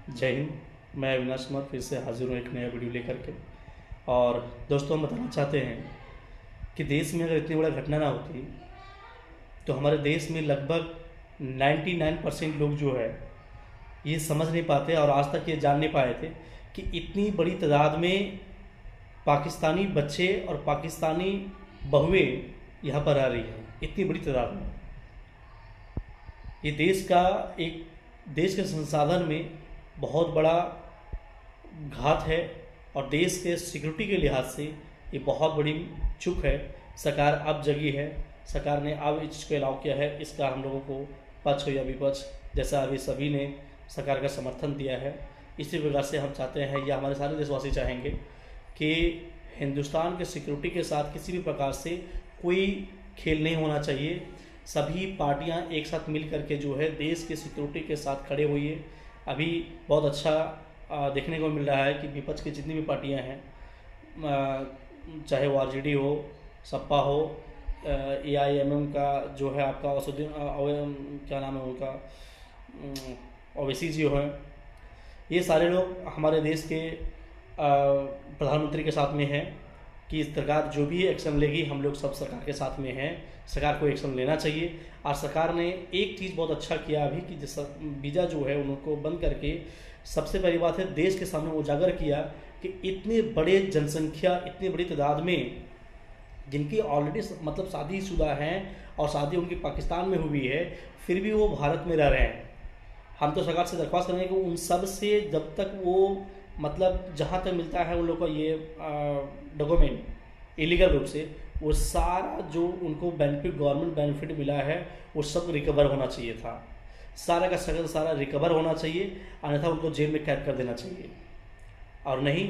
जय हिंद। मैं अविनाश कुमार फिर से हाजिर हूँ एक नया वीडियो लेकर के। और दोस्तों, हम बताना चाहते हैं कि देश में अगर इतनी बड़ी घटना ना होती तो हमारे देश में लगभग 99% लोग जो है ये समझ नहीं पाते और आज तक ये जान नहीं पाए थे कि इतनी बड़ी तादाद में पाकिस्तानी बच्चे और पाकिस्तानी बहुएं यहाँ पर आ रही हैं। इतनी बड़ी तादाद में ये देश के संसाधन में बहुत बड़ा घात है और देश के सिक्योरिटी के लिहाज से ये बहुत बड़ी चूक है। सरकार अब जगी है, सरकार ने अब इस चीज़ को अलाउ किया है। इसका हम लोगों को पक्ष हो या विपक्ष, जैसा अभी सभी ने सरकार का समर्थन दिया है, इसी प्रकार से हम चाहते हैं या हमारे सारे देशवासी चाहेंगे कि हिंदुस्तान के सिक्योरिटी के साथ किसी भी प्रकार से कोई खेल नहीं होना चाहिए। सभी पार्टियां एक साथ मिल करके जो है देश के सिक्योरिटी के साथ खड़े हुई है। अभी बहुत अच्छा देखने को मिल रहा है कि विपक्ष की जितनी भी पार्टियां हैं, चाहे वो आरजेडी हो, सपा हो, एआईएमएम का जो है आपका असुद्दीन क्या नाम है उनका, ओवैसी जी हैं, ये सारे लोग हमारे देश के प्रधानमंत्री के साथ में हैं कि सरकार जो भी एक्शन लेगी हम लोग सब सरकार के साथ में हैं। सरकार को एक्शन लेना चाहिए। और सरकार ने एक चीज़ बहुत अच्छा किया अभी कि जिस वीज़ा जो है उनको बंद करके सबसे पहली बात है देश के सामने उजागर किया कि इतने बड़े जनसंख्या, इतनी बड़ी तादाद में जिनकी ऑलरेडी मतलब शादीशुदा हैं और शादी उनकी पाकिस्तान में हुई है, फिर भी वो भारत में रह रहे हैं। हम तो सरकार से दरख्वास्त करेंगे कि उन सब से जब तक वो मतलब जहाँ तक मिलता है उन लोगों का ये डॉक्यूमेंट इलीगल रूप से, वो सारा जो उनको बेनिफिट, गवर्नमेंट बेनिफिट मिला है, वो सब रिकवर होना चाहिए था। सारा का सारा रिकवर होना चाहिए, अन्यथा उनको जेल में कैद कर देना चाहिए। और नहीं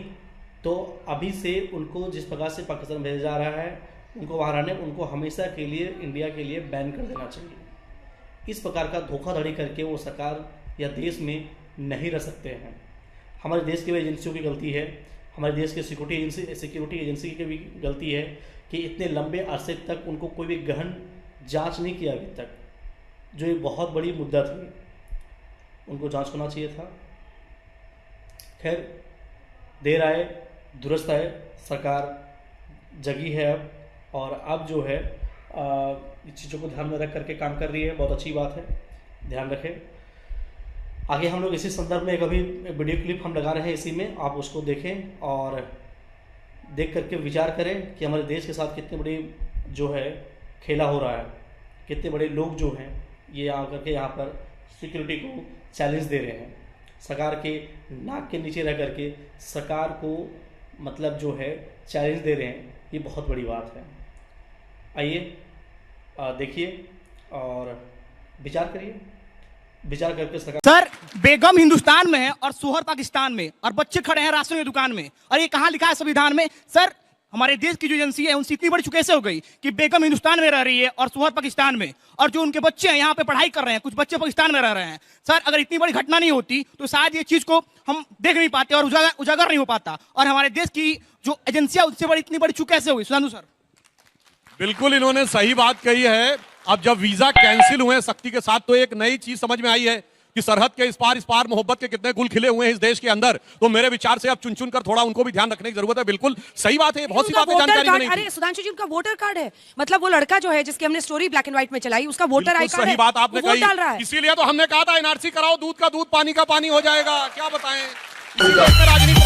तो अभी से उनको जिस प्रकार से पाकिस्तान भेजा जा रहा है, उनको वहाँ रहने, उनको हमेशा के लिए इंडिया के लिए बैन कर देना चाहिए। इस प्रकार का धोखाधड़ी करके वो सरकार या देश में नहीं रह सकते हैं। हमारे देश की एजेंसियों की गलती है, हमारे देश के सिक्योरिटी एजेंसी की भी गलती है कि इतने लंबे अरसे तक उनको कोई भी गहन जांच नहीं किया अभी तक, जो एक बहुत बड़ी मुद्दा थी। उनको जांच होना चाहिए था। खैर, देर आए दुरुस्त आए, सरकार जगी है अब, और अब जो है इस चीज़ों को ध्यान में रख करके काम कर रही है। बहुत अच्छी बात है, ध्यान रखें। आगे हम लोग इसी संदर्भ में एक अभी वीडियो क्लिप हम लगा रहे हैं, इसी में आप उसको देखें और देख करके विचार करें कि हमारे देश के साथ कितनी बड़ी जो है खेला हो रहा है, कितने बड़े लोग जो हैं ये आकर के यहाँ पर सिक्योरिटी को चैलेंज दे रहे हैं। सरकार के नाक के नीचे रह करके सरकार को मतलब जो है चैलेंज दे रहे हैं, ये बहुत बड़ी बात है। आइए देखिए और विचार करिए, विचार करके सर, बेगम हिंदुस्तान में है और सोहर पाकिस्तान में, और बच्चे खड़े हैं राशन की दुकान में, और ये कहाँ लिखा है संविधान में? सर, हमारे देश की जो एजेंसी है उनसे इतनी बड़ी चुक कैसे हो गई कि बेगम हिंदुस्तान में रह रही है और सोहर पाकिस्तान में, और जो उनके बच्चे हैं यहाँ पे पढ़ाई कर रहे हैं, कुछ बच्चे पाकिस्तान में रह रहे हैं। सर, अगर इतनी बड़ी घटना नहीं होती तो शायद ये चीज को हम देख नहीं पाते और उजागर नहीं हो पाता, और हमारे देश की जो एजेंसियां उससे बड़ी इतनी बड़ी चुक कैसे हो गई? सुधांशु सर। बिल्कुल, इन्होंने सही बात कही है। अब जब वीजा कैंसिल हुए सख्ती के साथ, तो एक नई चीज समझ में आई है कि सरहद के इस पार मोहब्बत के कितने गुल खिले हुए हैं इस देश के अंदर। तो मेरे विचार से अब चुन चुन कर थोड़ा उनको भी ध्यान रखने की जरूरत है। बिल्कुल सही बात है, बहुत सी बातें जानकारी में नहीं थी। अरे सुधांशु जी, उनका वोटर कार्ड है, मतलब वो लड़का जो है जिसकी हमने स्टोरी ब्लैक एंड व्हाइट में चलाई, उसका वोटर आई कार्ड है। सही बात आपने कही, इसीलिए तो हमने कहा था एनआरसी कराओ, दूध का दूध पानी का पानी हो जाएगा। क्या बताएं, राजनीति